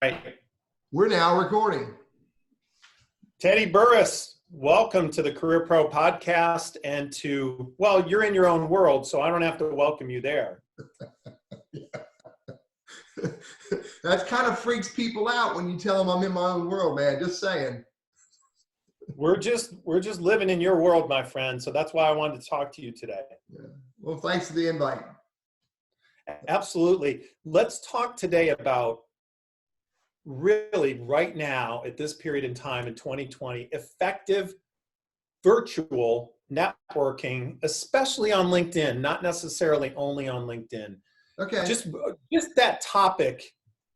right. We're now recording. Teddy Burriss, welcome to the Career Pro podcast and to, well, you're in your own world, so I don't have to welcome you there. That kind of freaks people out when you tell them I'm in my own world, man. Just saying. We're just living in your world, my friend. So that's why I wanted to talk to you today. Yeah. Well, thanks for the invite. Absolutely. Let's talk today about really right now at this period in time in 2020, effective virtual networking, especially on LinkedIn, not necessarily only on LinkedIn. Okay. Just that topic,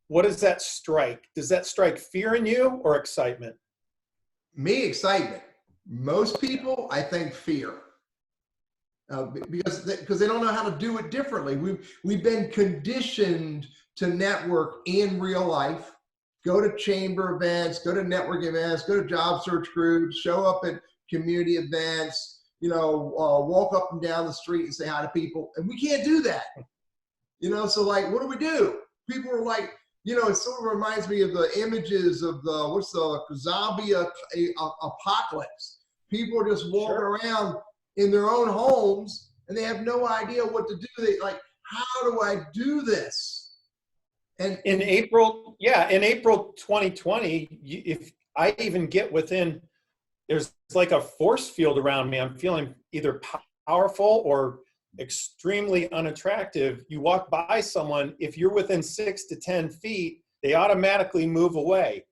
what does that strike? Does that strike fear in you or excitement? Me, excitement. Most people, I think, fear. Because they don't know how to do it differently. We've been conditioned to network in real life, go to chamber events, go to network events, go to job search groups, show up at community events, walk up and down the street and say hi to people. And we can't do that. So like, what do? People are like, it sort of reminds me of the images of the zombie apocalypse. People are just walking around in their own homes and they have no idea what to do. They like, how do I do this? And in April 2020, if I even get within, there's like a force field around me. I'm feeling either powerful or extremely unattractive. You walk by someone, if you're within 6 to 10 feet, they automatically move away.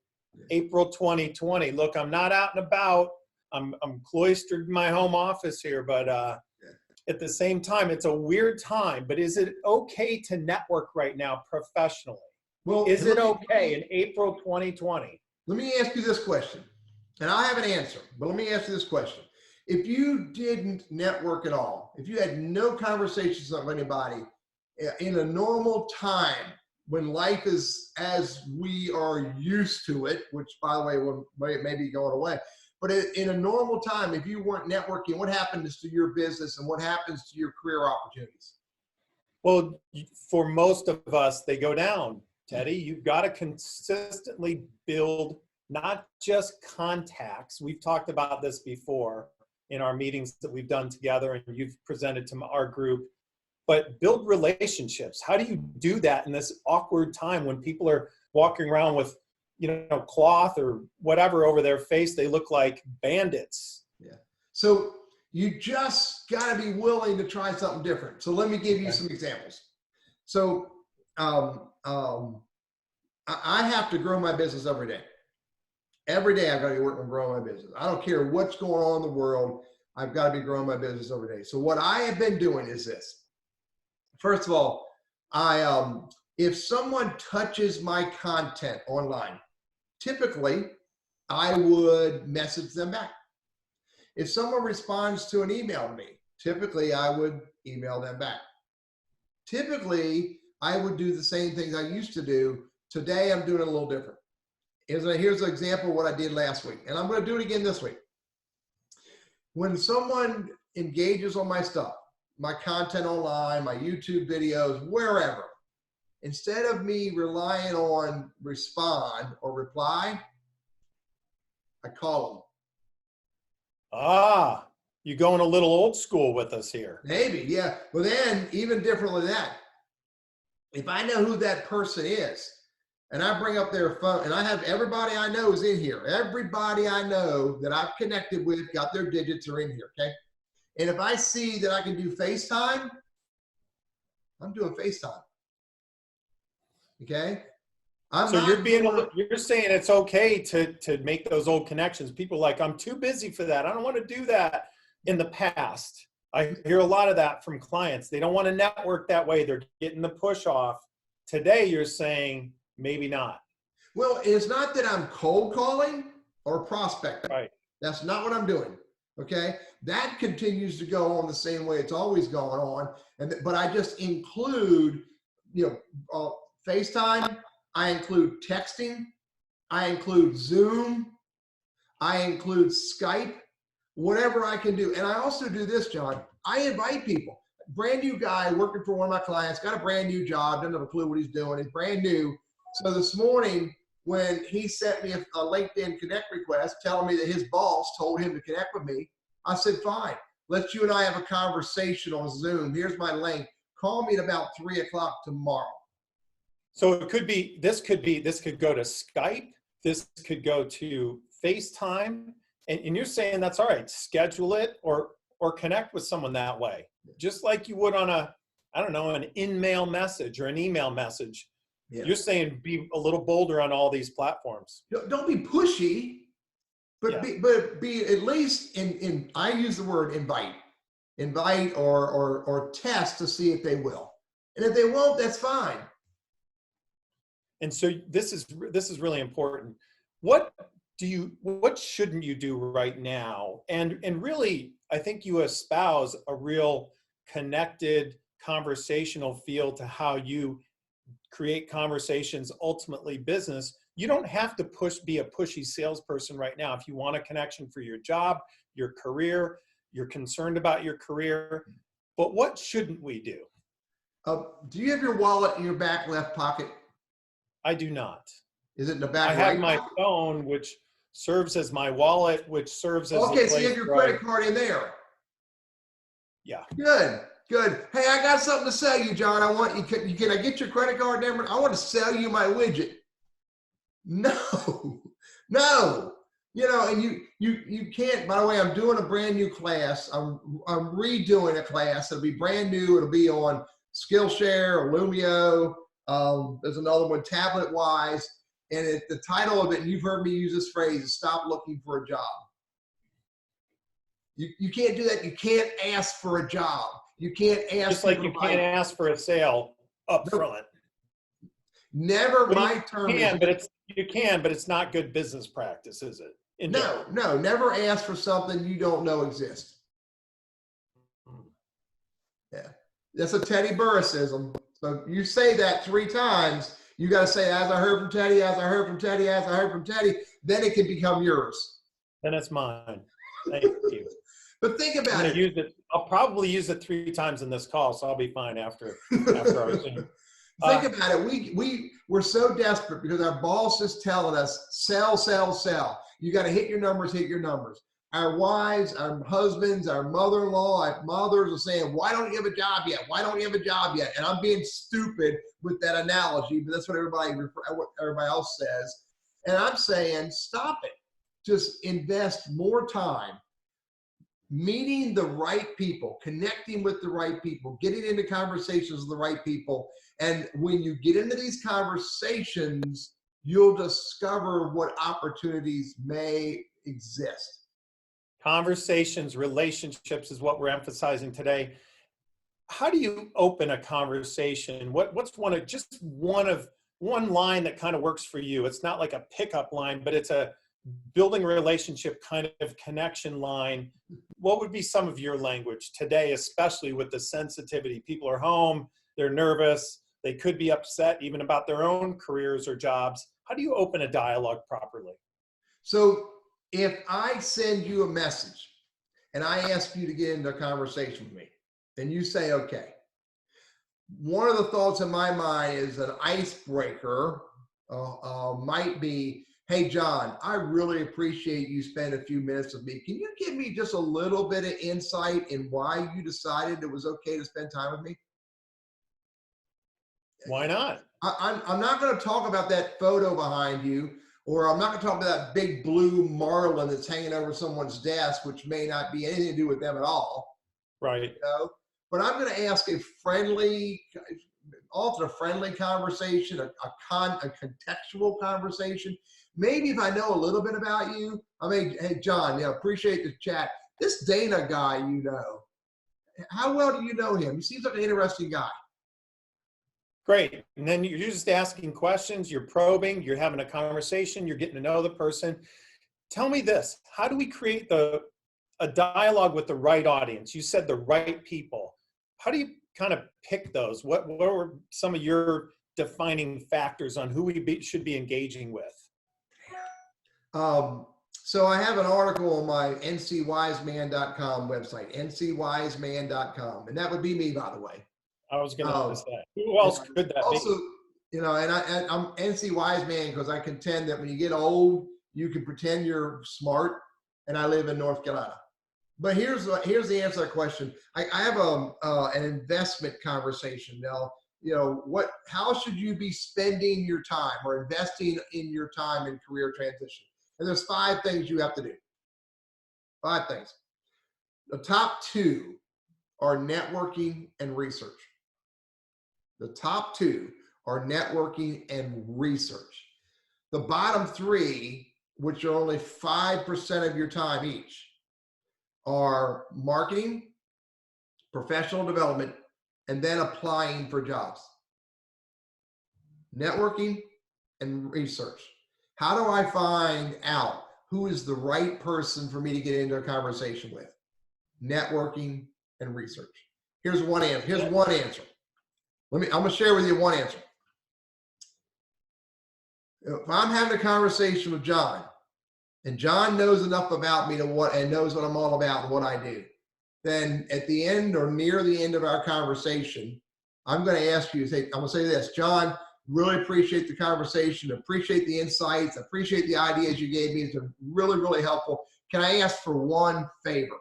April 2020. Look, I'm not out and about. I'm cloistered in my home office here, but at the same time, it's a weird time. But is it okay to network right now professionally? Well, is it okay in April 2020? Let me ask you this question, and I have an answer, but let me ask you this question. If you didn't network at all, if you had no conversations with anybody in a normal time when life is as we are used to it, which by the way, may be going away, but in a normal time, if you weren't networking, what happens to your business and what happens to your career opportunities? Well, for most of us, they go down, Teddy. You've got to consistently build not just contacts. We've talked about this before in our meetings that we've done together and you've presented to our group, but build relationships. How do you do that in this awkward time when people are walking around with, cloth or whatever over their face? They look like bandits. Yeah. So you just got to be willing to try something different. So let me give you some examples. So I have to grow my business every day. Every day I've got to be working on growing my business. I don't care what's going on in the world. I've got to be growing my business every day. So what I have been doing is this. First of all, if someone touches my content online, typically I would message them back. If someone responds to an email to me, typically I would email them back. Typically, I would do the same things I used to do. Today, I'm doing it a little different. Here's an example of what I did last week, and I'm going to do it again this week. When someone engages on my stuff, my content online, my YouTube videos, wherever, instead of me relying on respond or reply, I call them. You're going a little old school with us here. Maybe, yeah. But then, even differently than that, if I know who that person is, and I bring up their phone, and I have everybody I know is in here. Everybody I know that I've connected with, got their digits, are in here, okay? And if I see that I can do FaceTime, I'm doing FaceTime, okay? So you're saying it's okay to make those old connections. People are like, I'm too busy for that. I don't want to do that. In the past, I hear a lot of that from clients. They don't want to network that way. They're getting the push off. Today, you're saying maybe not. Well, it's not that I'm cold calling or prospecting. Right. That's not what I'm doing. Okay. That continues to go on the same way it's always going on. But I just include, FaceTime. I include texting. I include Zoom. I include Skype, whatever I can do. And I also do this, John. I invite people. Brand new guy working for one of my clients, got a brand new job, doesn't have a clue what he's doing. He's brand new. So this morning when he sent me a LinkedIn connect request telling me that his boss told him to connect with me. I said, fine, let's you and I have a conversation on Zoom. Here's my link. Call me at about 3 o'clock tomorrow. So it could be, this could go to Skype. This could go to FaceTime. And you're saying that's all right. Schedule it or connect with someone that way. Just like you would on a, I don't know, an in-mail message or an email message. Yeah. You're saying be a little bolder on all these platforms. Don't be pushy, but yeah. be at least in I use the word invite or test to see if they will. And if they won't, that's fine. And so this is really important. What shouldn't you do right now? And really, I think you espouse a real connected conversational feel to how you create conversations, ultimately business. You don't have to be a pushy salesperson right now. If you want a connection for your job, your career, you're concerned about your career, but what shouldn't we do? Do you have your wallet in your back left pocket? I do not. Is it in the back I have my phone, which serves as my wallet, which serves as okay, so you have your credit card in there. Yeah. Good. Hey, I got something to sell you, John. I want you. Can I get your credit card number? I want to sell you my widget. No. You know, and you can't. By the way, I'm doing a brand new class. I'm redoing a class. It'll be brand new. It'll be on Skillshare, Illumio. There's another one, TabletWise. And the title of it, and you've heard me use this phrase, is stop looking for a job. You can't do that. You can't ask for a job. You can't ask. Just like you can't ask for a sale up front. Never my term. You can, but it's not good business practice, is it? No. Never ask for something you don't know exists. Yeah, that's a Teddy Burrissism. So you say that 3 times. You got to say, as I heard from Teddy, as I heard from Teddy, as I heard from Teddy. Then it can become yours. Then it's mine. Thank you. But think about it. I'll probably use it 3 times in this call, so I'll be fine after our Zoom. Think about it. We're so desperate because our boss is telling us, sell. You got to hit your numbers. Our wives, our husbands, our mother-in-law, our mothers are saying, why don't you have a job yet? Why don't you have a job yet? And I'm being stupid with that analogy, but that's what everybody else says. And I'm saying, stop it. Just invest more time meeting the right people, connecting with the right people, getting into conversations with the right people. And when you get into these conversations, you'll discover what opportunities may exist. Conversations, relationships is what we're emphasizing today. How do you open a conversation? What's one line that kind of works for you? It's not like a pickup line, but it's a building a relationship kind of connection line. What would be some of your language today, especially with the sensitivity? People are home, they're nervous, they could be upset even about their own careers or jobs. How do you open a dialogue properly? So if I send you a message and I ask you to get into a conversation with me, and you say, okay, one of the thoughts in my mind is an icebreaker might be, hey, John, I really appreciate you spending a few minutes with me. Can you give me just a little bit of insight in why you decided it was okay to spend time with me? Why not? I'm not going to talk about that photo behind you, or I'm not going to talk about that big blue marlin that's hanging over someone's desk, which may not be anything to do with them at all. Right. You know? But I'm going to ask often a friendly conversation, a contextual conversation. Maybe if I know a little bit about you, I mean, hey, John, appreciate the chat. This Dana guy, how well do you know him? He seems like an interesting guy. Great. And then you're just asking questions, you're probing, you're having a conversation, you're getting to know the person. Tell me this, how do we create a dialogue with the right audience? You said the right people. How do you kind of pick those? What were some of your defining factors on who we should be engaging with? So I have an article on my ncwiseman.com website, ncwiseman.com. And that would be me, by the way. I was going to say, who else could that also, be? and I'm NC wise man because I contend that when you get old, you can pretend you're smart, and I live in North Carolina. But here's the answer to that question. I have an investment conversation now. How should you be spending your time or investing in your time in career transition? And there's 5 things you have to do. 5 things. The top 2 are networking and research. The top 2 are networking and research. The bottom 3, which are only 5% of your time each, are marketing, professional development, and then applying for jobs. Networking and research. How do I find out who is the right person for me to get into a conversation with? Networking and research. Here's one answer. I'm going to share with you one answer. If I'm having a conversation with John, and John knows enough about me and knows what I'm all about and what I do, then at the end or near the end of our conversation, I'm going to ask you, I'm going to say this, John, really appreciate the conversation, appreciate the insights, appreciate the ideas you gave me. It's really, really helpful. Can I ask for one favor?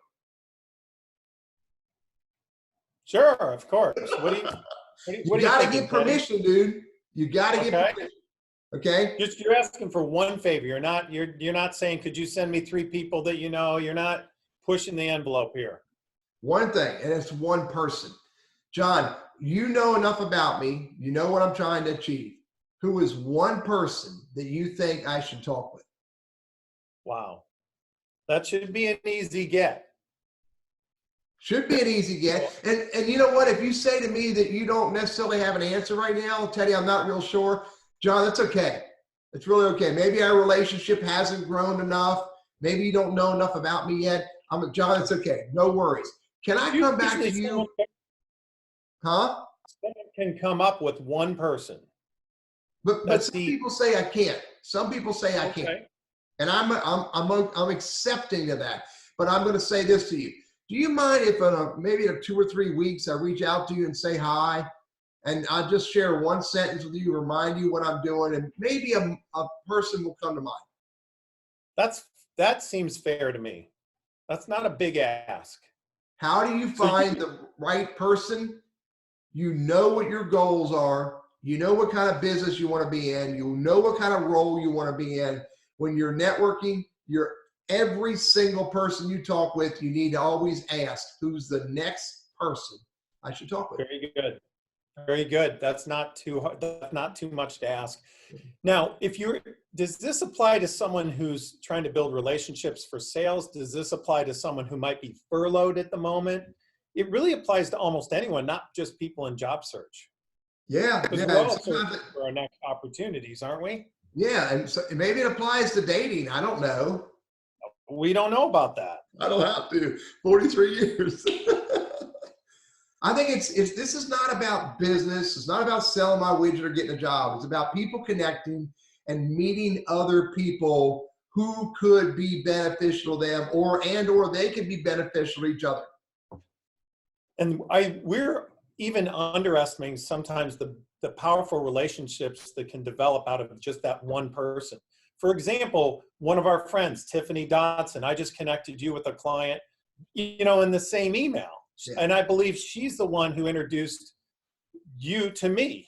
Sure, of course. What do you got to get permission, dude. You got to get permission. Okay. You're asking for one favor. You're not saying, could you send me 3 people that you know? You're not pushing the envelope here. One thing, and it's one person. John, you know enough about me. You know what I'm trying to achieve. Who is one person that you think I should talk with? Wow. That should be an easy get. Should be an easy get. And you know what? If you say to me that you don't necessarily have an answer right now, Teddy, I'm not real sure. John, that's okay. It's really okay. Maybe our relationship hasn't grown enough. Maybe you don't know enough about me yet. John, it's okay. No worries. Can I come back to you? Huh? Someone can come up with one person. But some people say I can't. Some people say I can't. And I'm accepting of that. But I'm going to say this to you. Do you mind if maybe in 2 or 3 weeks I reach out to you and say hi? And I'll just share one sentence with you, remind you what I'm doing, and maybe a person will come to mind. That seems fair to me. That's not a big ask. How do you find the right person? You know what your goals are. You know what kind of business you want to be in. You know what kind of role you want to be in. When you're networking, every single person you talk with, you need to always ask, who's the next person I should talk with? Very good. Very good. That's not too hard. That's not too much to ask. Now, does this apply to someone who's trying to build relationships for sales? Does this apply to someone who might be furloughed at the moment? It really applies to almost anyone, not just people in job search. Yeah. Because we're all searching for our next opportunities, aren't we? Yeah. And so maybe it applies to dating. I don't know. We don't know about that. I don't have to. 43 years. I think this is not about business. It's not about selling my widget or getting a job. It's about people connecting and meeting other people who could be beneficial to them or they could be beneficial to each other. And we're even underestimating sometimes the powerful relationships that can develop out of just that one person. For example, one of our friends, Tiffany Dotson, I just connected you with a client, in the same email. Yeah. And I believe she's the one who introduced you to me.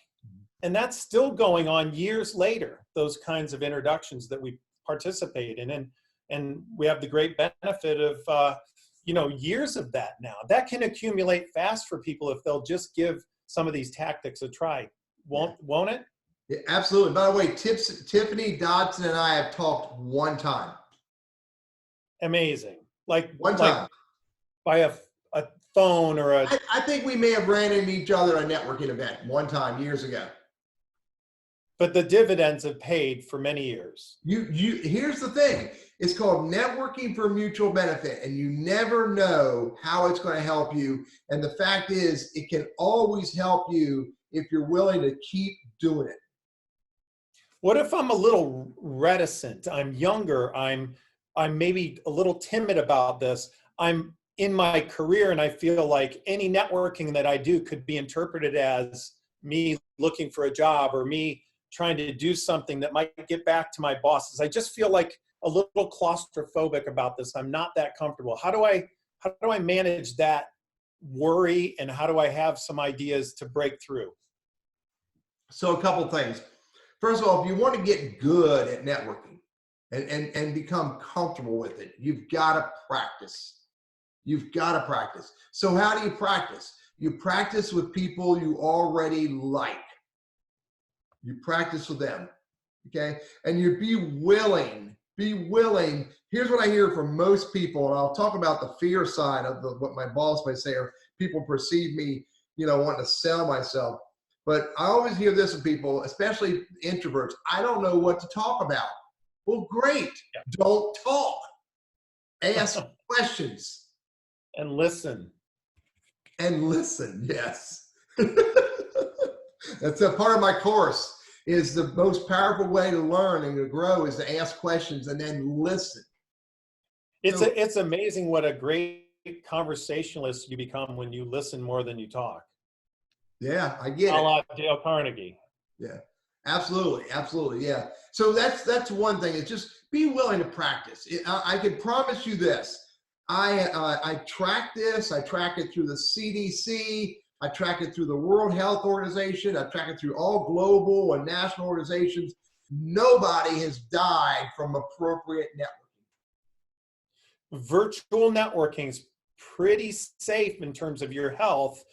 And that's still going on years later, those kinds of introductions that we participate in. And we have the great benefit of, years of that now. That can accumulate fast for people if they'll just give some of these tactics a try. Won't it? Yeah, absolutely. By the way, Tiffany Dotson and I have talked one time. Amazing. Like one time. By a phone or I think we may have ran into each other at a networking event one time years ago. But the dividends have paid for many years. Here's the thing. It's called networking for mutual benefit, and you never know how it's going to help you. And the fact is, it can always help you if you're willing to keep doing it. What if I'm a little reticent? I'm younger. I'm maybe a little timid about this. I'm in my career and I feel like any networking that I do could be interpreted as me looking for a job or me trying to do something that might get back to my bosses. I just feel like a little claustrophobic about this. I'm not that comfortable. How do I manage that worry, and how do I have some ideas to break through? So a couple things. First of all, if you want to get good at networking and become comfortable with it, you've got to practice. You've got to practice. So how do you practice? You practice with people you already like. You practice with them, okay? And you be willing. Here's what I hear from most people, and I'll talk about the fear side of what my boss may say, or people perceive me, wanting to sell myself. But I always hear this from people, especially introverts. I don't know what to talk about. Well, great. Yeah. Don't talk. Ask questions. And listen. Yes. That's a part of my course, is the most powerful way to learn and to grow is to ask questions and then listen. It's amazing what a great conversationalist you become when you listen more than you talk. Yeah, I get it. A la Dale Carnegie. Yeah, absolutely. Yeah. So that's one thing. It's just be willing to practice. I can promise you this. I track this. I track it through the CDC. I track it through the World Health Organization. I track it through all global and national organizations. Nobody has died from appropriate networking. Virtual networking is pretty safe in terms of your health.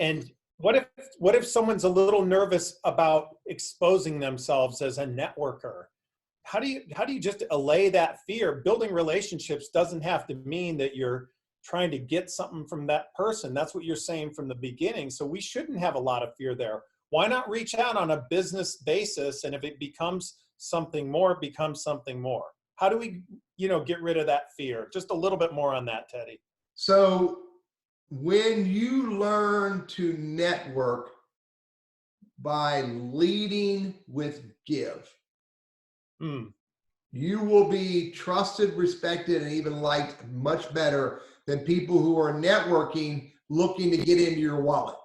And what if someone's a little nervous about exposing themselves as a networker? How do you just allay that fear? Building relationships doesn't have to mean that you're trying to get something from that person. That's what you're saying from the beginning. So we shouldn't have a lot of fear there. Why not reach out on a business basis? And if it becomes something more, it becomes something more. How do we, get rid of that fear? Just a little bit more on that, Teddy. So when you learn to network by leading with give, you will be trusted, respected, and even liked much better than people who are networking looking to get into your wallet.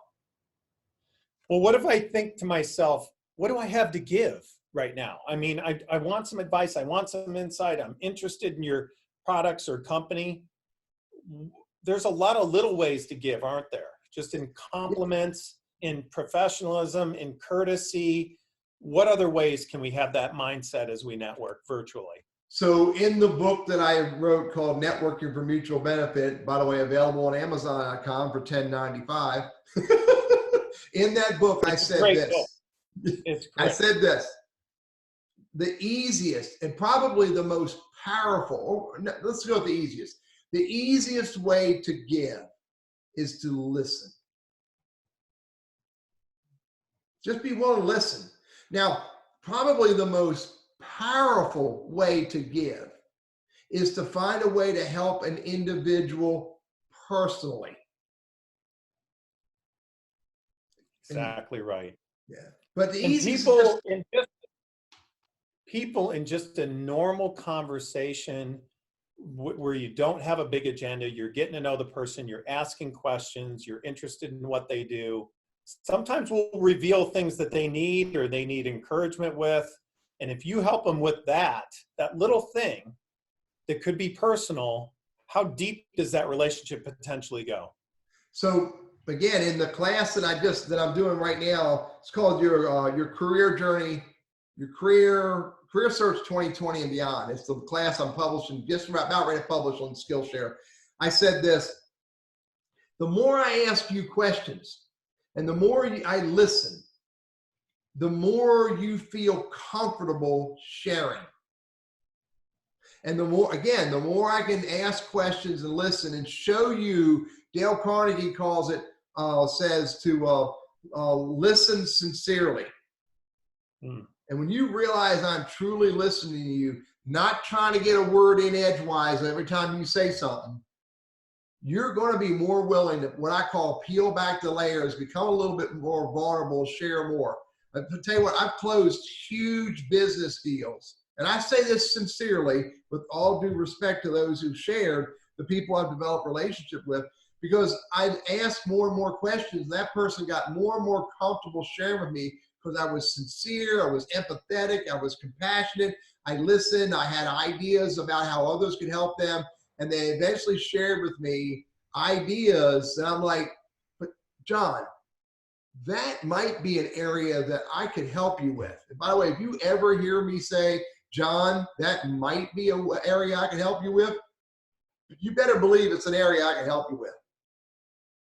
Well, what if I think to myself, what do I have to give right now? I mean, I want some advice. I want some insight. I'm interested in your products or company. There's a lot of little ways to give, aren't there? Just in compliments, in professionalism, in courtesy. What other ways can we have that mindset as we network virtually? So in the book that I wrote called Networking for Mutual Benefit, by the way, available on Amazon.com for $10.95. In that book, I said this. I said this. The easiest and probably the most powerful, let's go with the easiest. The easiest way to give is to listen. Just be willing to listen. Now, probably the most powerful way to give is to find a way to help an individual personally. Exactly right. Yeah. But the easiest people in just a normal conversation where you don't have a big agenda, you're getting to know the person, you're asking questions, you're interested in what they do. Sometimes we'll reveal things that they need or they need encouragement with. And if you help them with that little thing that could be personal, how deep does that relationship potentially go? So again, in the class that I'm doing right now, it's called your career journey, your career search 2020 and beyond. It's the class I'm publishing, just about ready to publish on Skillshare. I said this: the more I ask you questions and the more I listen, the more you feel comfortable sharing. And the more I can ask questions and listen and show you, Dale Carnegie calls it, says to listen sincerely. And when you realize I'm truly listening to you, not trying to get a word in edgewise every time you say something, you're going to be more willing to, what I call, peel back the layers, become a little bit more vulnerable, share more. I'll tell you what, I've closed huge business deals. And I say this sincerely, with all due respect to those who've shared, the people I've developed relationship with, because I've asked more and more questions. That person got more and more comfortable sharing with me because I was sincere, I was empathetic, I was compassionate, I listened, I had ideas about how others could help them, and they eventually shared with me ideas, and I'm like, but John, that might be an area that I could help you with. And by the way, if you ever hear me say, John, that might be an area I can help you with, you better believe it's an area I can help you with.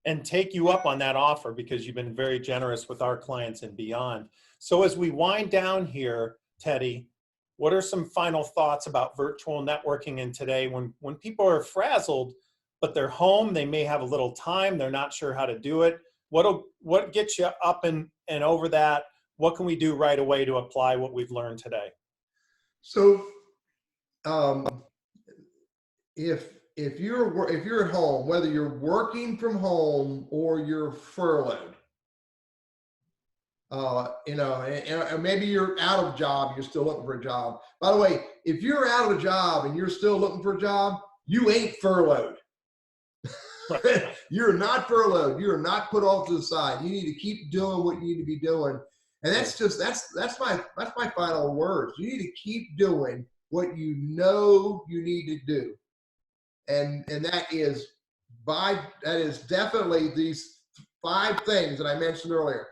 And take you up on that offer, because you've been very generous with our clients and beyond. So as we wind down here, Teddy, what are some final thoughts about virtual networking in today when people are frazzled, but they're home, they may have a little time, they're not sure how to do it? What gets you up and over that? What can we do right away to apply what we've learned today? So if you're at home, whether you're working from home or you're furloughed, and maybe you're out of job, you're still looking for a job. By the way, if you're out of a job and you're still looking for a job, you ain't furloughed. You're not furloughed. You're not put off to the side. You need to keep doing what you need to be doing. And that's my final words. You need to keep doing what you know you need to do. And that is definitely these 5 things that I mentioned earlier.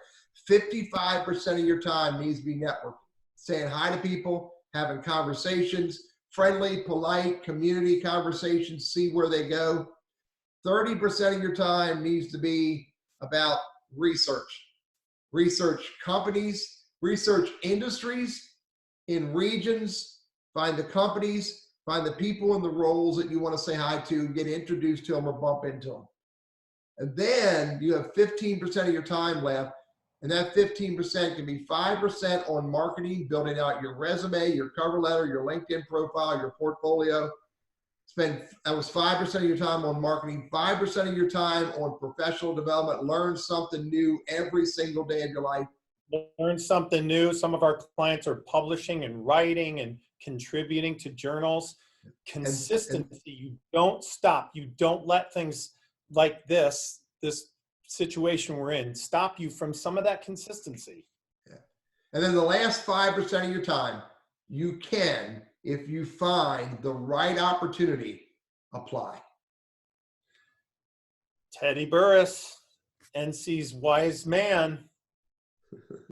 55% of your time needs to be networking, saying hi to people, having conversations, friendly, polite, community conversations, see where they go. 30% of your time needs to be about research. Research companies, research industries in regions, find the companies, find the people in the roles that you want to say hi to, get introduced to them or bump into them. And then you have 15% of your time left. And that 15% can be 5% on marketing, building out your resume, your cover letter, your LinkedIn profile, your portfolio. That was 5% of your time on marketing, 5% of your time on professional development. Learn something new every single day of your life. Learn something new. Some of our clients are publishing and writing and contributing to journals. Consistency. You don't stop. You don't let things like this situation we're in stop you from some of that consistency. Yeah. And then the last 5% of your time, you can, if you find the right opportunity, apply. Teddy Burriss, NC's wise man.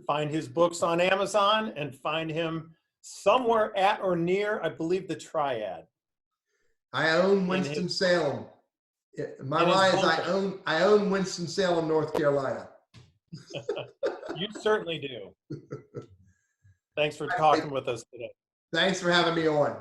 Find his books on Amazon and find him somewhere at or near, I believe, the Triad. I own Winston-Salem. My lie is I own Winston-Salem, North Carolina. You certainly do. Thanks for talking with us today. Thanks for having me on.